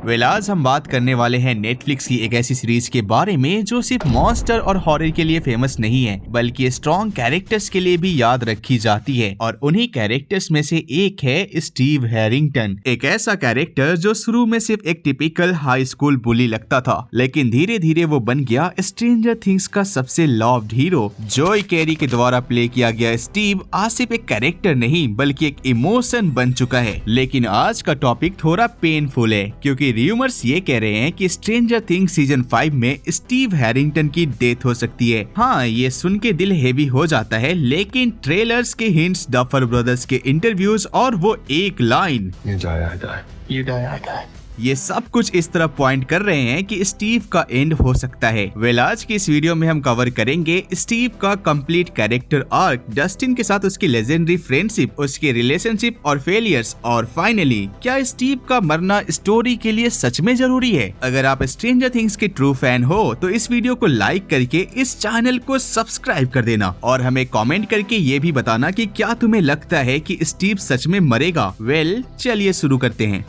आज हम बात करने वाले हैं नेटफ्लिक्स की एक ऐसी सीरीज के बारे में जो सिर्फ मॉन्स्टर और हॉरर के लिए फेमस नहीं है बल्कि स्ट्रॉन्ग कैरेक्टर्स के लिए भी याद रखी जाती है। और उन्हीं कैरेक्टर्स में से एक है स्टीव हैरिंगटन, एक ऐसा कैरेक्टर जो शुरू में सिर्फ एक टिपिकल हाई स्कूल बुली लगता था, लेकिन धीरे धीरे वो बन गया स्ट्रेंजर थिंग्स का सबसे लव्ड हीरो। जॉय कैरी के द्वारा प्ले किया गया स्टीव आज सिर्फ एक कैरेक्टर नहीं बल्कि एक इमोशन बन चुका है। लेकिन आज का टॉपिक थोड़ा पेनफुल है क्योंकि र्यूमर्स ये कह रहे हैं कि स्ट्रेंजर थिंग्स सीजन 5 में स्टीव हैरिंगटन की डेथ हो सकती है। हाँ, ये सुन के दिल हेवी हो जाता है, लेकिन ट्रेलर्स के हिंट्स, डफर ब्रदर्स के इंटरव्यूज और वो एक line You die, I die. ये सब कुछ इस तरह पॉइंट कर रहे हैं कि स्टीव का एंड हो सकता है। आज की इस वीडियो में हम कवर करेंगे स्टीव का कंप्लीट कैरेक्टर आर्क, डस्टिन के साथ उसकी लेजेंडरी फ्रेंडशिप, उसके रिलेशनशिप और फेलियर्स, और फाइनली क्या स्टीव का मरना स्टोरी के लिए सच में जरूरी है। अगर आप स्ट्रेंजर थिंग्स के ट्रू फैन हो तो इस वीडियो को लाइक करके इस चैनल को सब्सक्राइब कर देना और हमें कॉमेंट करके ये भी बताना कि क्या तुम्हें लगता है कि स्टीव सच में मरेगा। चलिए शुरू करते हैं।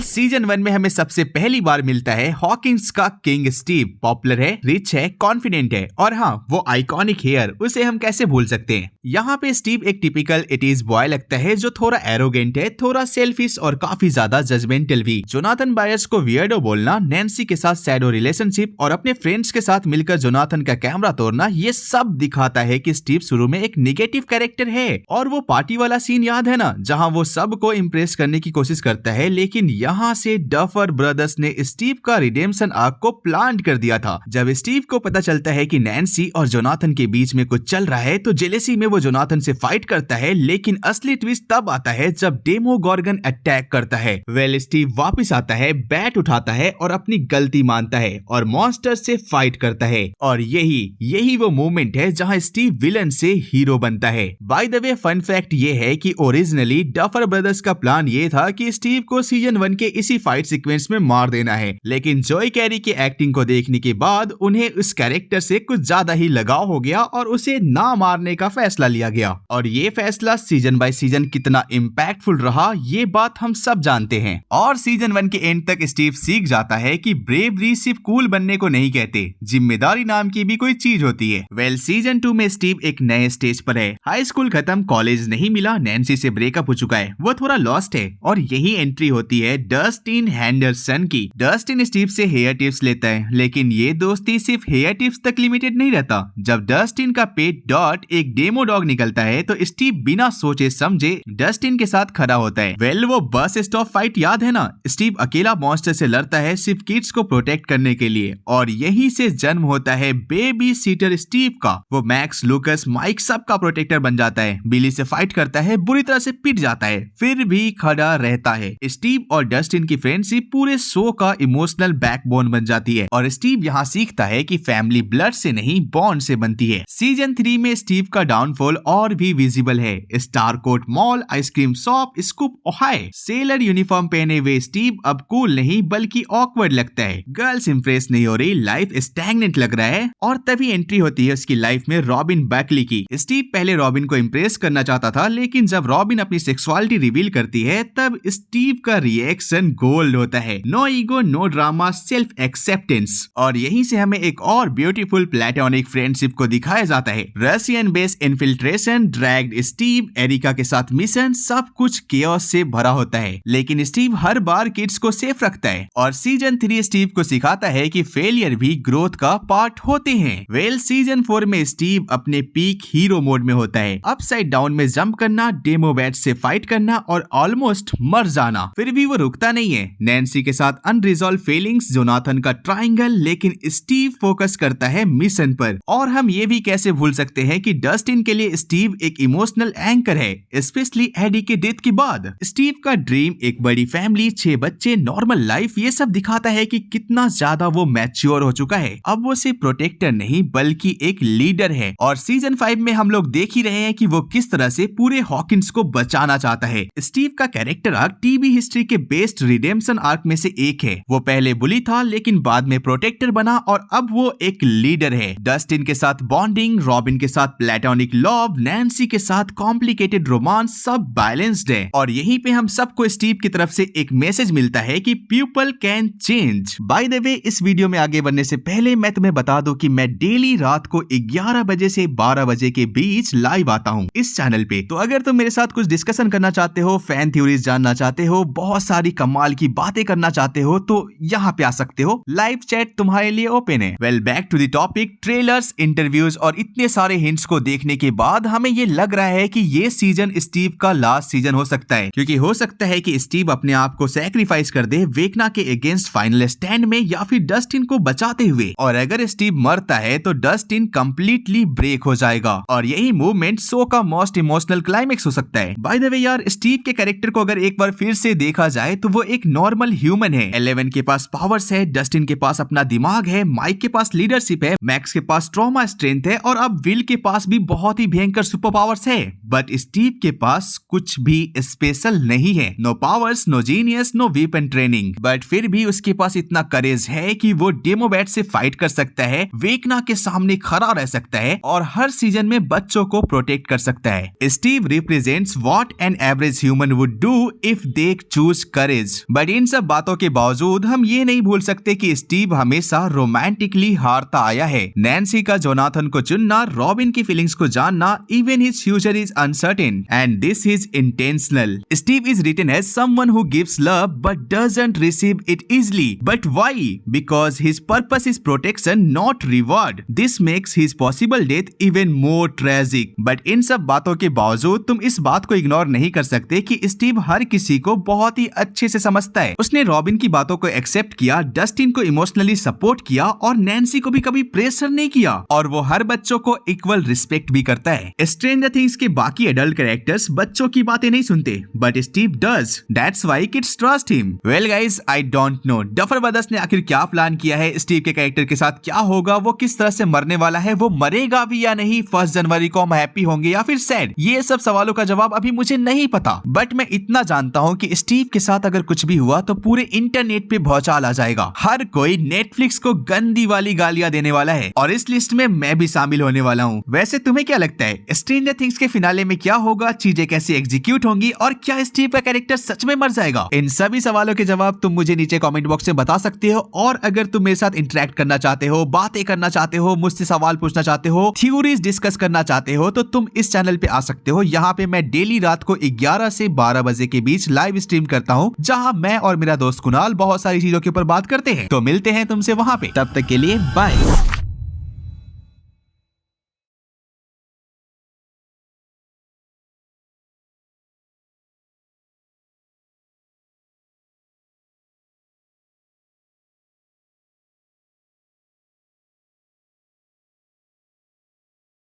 सीजन 1 में हमें सबसे पहली बार मिलता है हॉकिंस का किंग स्टीव। पॉपुलर है, रिच है, कॉन्फिडेंट है और हाँ, वो आइकॉनिक हेयर, उसे हम कैसे भूल सकते हैं। यहाँ पे स्टीव एक टिपिकल 80s बॉय लगता है जो थोड़ा एरोगेंट है, थोड़ा सेल्फिश और काफी ज्यादा जजमेंटल भी। जोनाथन बायर्स को वियर्डो बोलना, नैन्सी के साथ सैडो रिलेशनशिप और अपने फ्रेंड्स के साथ मिलकर जोनाथन का कैमरा तोड़ना, ये सब दिखाता है कि स्टीव शुरू में एक निगेटिव कैरेक्टर है। और वो पार्टी वाला सीन याद है ना, जहाँ वो सबको इम्प्रेस करने की कोशिश करता है, लेकिन यहाँ से डफर ब्रदर्स ने स्टीव का रिडेम्पशन आर्क को प्लांट कर दिया था। जब स्टीव को पता चलता है कि नैन्सी और जोनाथन के बीच में कुछ चल रहा है तो जेलेसी में वो जोनाथन से फाइट करता है, लेकिन असली ट्विस्ट तब आता है जब डेमोगॉर्गन अटैक करता है। स्टीव वापस आता है, बैट उठाता है और अपनी गलती मानता है और मॉन्स्टर से फाइट करता है। और यही वो मोमेंट है जहाँ स्टीव विलन से हीरो बनता है। By the way, fun fact ये है कि ओरिजिनली डफर ब्रदर्स का प्लान ये था कि स्टीव को सीजन 1 के इसी फाइट सीक्वेंस में मार देना है, लेकिन जॉय कैरी की एक्टिंग को देखने के बाद उन्हें उस कैरेक्टर से कुछ ज्यादा ही लगाव हो गया और उसे ना मारने का फैसला लिया गया। और ये फैसला सीजन बाय सीजन कितना इम्पैक्टफुल रहा, ये बात हम सब जानते हैं। और सीजन 1 के एंड तक स्टीव सीख जाता है कि ब्रेवरी सिर्फ कूल बनने को नहीं कहते, जिम्मेदारी नाम की भी कोई चीज होती है। सीजन 2 में स्टीव एक नए स्टेज पर है। हाई स्कूल खत्म, कॉलेज नहीं मिला, नैन्सी से ब्रेकअप हो चुका है, वो थोड़ा लॉस्ट है। और यही एंट्री होती है डस्टिन हैंडरसन की। डस्टिन स्टीव से हेयर टिप्स लेता है, लेकिन ये दोस्ती सिर्फ हेयर टिप्स तक लिमिटेड नहीं रहता। जब डस्टिन का पेट डॉट एक डेमो डॉग निकलता है तो स्टीव बिना सोचे समझे डस्टिन के साथ खड़ा होता है। वो बस स्टॉप फाइट याद है ना, स्टीव अकेला मॉन्स्टर से लड़ता है सिर्फ किड्स को प्रोटेक्ट करने के लिए। और यही से जन्म होता है बेबी सीटर स्टीव का। वो मैक्स, लूकस, माइक सबका प्रोटेक्टर बन जाता है, बिली से फाइट करता है, बुरी तरह से पिट जाता है, फिर भी खड़ा रहता है। स्टीव और डस्टिन की फ्रेंडशिप पूरे शो का इमोशनल बैकबोन बन जाती है और स्टीव यहाँ सीखता है कि फैमिली ब्लड से नहीं बॉन्ड से बनती है। सीजन 3 में स्टीव का डाउनफॉल और भी विजिबल है। Starcourt mall, ice cream shop, Scoop Ahoy, sailor uniform पहने हुए स्टीव अब कूल नहीं बल्कि ऑकवर्ड लगता है। गर्ल्स इंप्रेस नहीं हो रही, लाइफ स्टैग्नेंट लग रहा है। और तभी एंट्री होती है उसकी लाइफ में रॉबिन बैकली की। स्टीव पहले रॉबिन को इम्प्रेस करना चाहता था, लेकिन जब रॉबिन अपनी सेक्सुअलिटी रिवील करती है तब स्टीव का रिएक्शन गोल्ड होता है। No ego, no drama, self acceptance. और यहीं से हमें एक और ब्यूटीफुल प्लेटोनिक फ्रेंडशिप को दिखाया जाता है। Russian base infiltration, dragged Steve, Erica के साथ मिशन, सब कुछ केओस से भरा होता है, लेकिन स्टीव हर बार किड्स को सेफ रखता है। और सीजन 3 स्टीव को सिखाता है कि फेलियर भी ग्रोथ का पार्ट होते हैं। सीजन 4 में स्टीव अपने पीक हीरो मोड में होता है। अपसाइड डाउन में जंप करना, डेमो बैट से फाइट करना और ऑलमोस्ट मर जाना, फिर भी वो रुकता नहीं है। नैन्सी के साथ अनरिजॉल्व फीलिंग्स, जोनाथन का ट्रायंगल, लेकिन स्टीव फोकस करता है मिशन पर। और हम ये भी कैसे भूल सकते हैं कि डस्टिन के लिए स्टीव एक इमोशनल एंकर है, स्पेशली एडी के डेथ के बाद। स्टीव का ड्रीम, एक बड़ी फैमिली, 6 बच्चे, नॉर्मल लाइफ, ये सब दिखाता है कि कितना ज्यादा वो मैच्योर हो चुका है। अब वो सिर्फ प्रोटेक्टर नहीं बल्कि एक लीडर है। और सीजन 5 में हम लोग देख ही रहे हैं कि वो किस तरह से पूरे हॉकिंस को बचाना चाहता है। स्टीव का कैरेक्टर आर्क टीवी हिस्ट्री के बेस्ट रिडेम्पशन आर्क में से एक है। वो पहले बुली था लेकिन बाद में प्रोटेक्टर बना और अब वो एक लीडर है। डस्टिन के साथ बॉन्डिंग, रॉबिन के साथ प्लेटोनिक लव, नैन्सी के साथ कॉम्प्लिकेटेड रोमांस, सब बैलेंस्ड है। और यहीं पे हम सबको स्टीव की तरफ से एक मैसेज मिलता है कि people can change. Bye the वे, इस वीडियो में आगे बढ़ने से पहले मैं तुम्हें बता दूं कि मैं डेली रात को 11 बजे से 12 बजे के बीच लाइव आता हूं इस चैनल पे। तो अगर तुम मेरे साथ कुछ डिस्कशन करना चाहते हो, फैन थ्योरीज जानना चाहते हो, बहुत सारी कमाल की बातें करना चाहते हो, तो यहाँ पे आ सकते हो। लाइव चैट तुम्हारे लिए ओपन है। Well, back to the topic. Trailers, interviews और इतने सारे हिंट्स को देखने के बाद हमें ये लग रहा है कि ये सीजन स्टीव का लास्ट सीजन हो सकता है, क्योंकि हो सकता है कि स्टीव अपने आप को सैक्रिफाइस कर दे वेकना के अगेंस्ट फाइनल स्टैंड में, या फिर डस्टिन को बचाते हुए। और अगर स्टीव मरता है तो डस्टिन कंप्लीटली ब्रेक हो जाएगा और यही मूवमेंट शो का मोस्ट इमोशनल क्लाइमेक्स हो सकता है। बाय द वे यार, स्टीव के कैरेक्टर को अगर एक बार फिर से देखा जाए तो वो एक नॉर्मल ह्यूमन है। 11 के पास पावर्स है, डस्टिन के पास अपना दिमाग है, माइक के पास लीडरशिप है, मैक्स के पास ट्रॉमा स्ट्रेंथ है और अब विल के पास भी बहुत ही भयंकर सुपर पावर्स है। बट स्टीव के पास कुछ भी स्पेशल नहीं है। No powers, no genius, no weapon training. But फिर भी उसके पास इतना करेज है कि वो डेमोबैट से फाइट कर सकता है, वेकना के सामने खड़ा रह सकता है और हर सीजन में बच्चों को प्रोटेक्ट कर सकता है। Steve represents what an average human would do if they choose courage. But इन सब बातों के बावजूद हम ये नहीं भूल सकते कि स्टीव हमेशा रोमांटिकली हारता आया है। नैन्सी का जोनाथन को चुनना, रॉबिन की फीलिंग्स को जानना, even his future is uncertain and this is intentional. Steve is written as someone who gives love but doesn't receive it easily. But why? Because his purpose is protection, not reward. This makes his possible death even more tragic. But इन सब बातों के बावजूद तुम इस बात को ignore नहीं कर सकते कि स्टीव हर किसी को बहुत ही अच्छे से समझता है। उसने रॉबिन की बातों को एक्सेप्ट किया, डस्टिन को इमोशनली सपोर्ट किया और नैन्सी को भी कभी प्रेशर नहीं किया, और वो हर बच्चों को इक्वल रिस्पेक्ट भी करता है। स्ट्रेंजर थिंग्स के बाकी एडल्ट कैरेक्टर्स बच्चों की बातें नहीं सुनते, but Steve does. That's why kids trust him. Well guys, I don't know duffer brothers ने आखिर क्या प्लान किया है, स्टीव के कैरेक्टर के साथ क्या होगा, वो किस तरह से मरने वाला है, वो मरेगा भी या नहीं, 1 जनवरी को हम हैप्पी होंगे या फिर सैड, ये सब सवालों का जवाब अभी मुझे नहीं पता। बट मैं इतना जानता हूँ कि स्टीव के साथ अगर कुछ भी हुआ तो पूरे इंटरनेट पे भौचाल आ जाएगा। हर कोई नेटफ्लिक्स को गंदी वाली गालियां देने वाला है और इस लिस्ट में मैं भी शामिल होने वाला हूँ। वैसे तुम्हें क्या लगता है, स्ट्रेंजर थिंग्स के फिनाले में क्या होगा, चीजें कैसे एग्जीक्यूट होंगी और क्या स्टीव का कैरेक्टर सच में मर जाएगा? इन सभी सवालों के जवाब तुम मुझे नीचे कमेंट बॉक्स में बता सकते हो। और अगर तुम मेरे साथ इंटरेक्ट करना चाहते हो, बातें करना चाहते हो, मुझसे सवाल पूछना चाहते हो, थ्योरीज डिस्कस करना चाहते हो, तो तुम इस चैनल पे आ सकते हो। यहाँ पे मैं डेली रात को 11 से 12 बजे के बीच लाइव स्ट्रीम करता हूँ, जहाँ मैं और मेरा दोस्त कुणाल बहुत सारी चीजों के ऊपर बात करते हैं। तो मिलते हैं तुमसे वहाँ पे, तब तक के लिए बाय।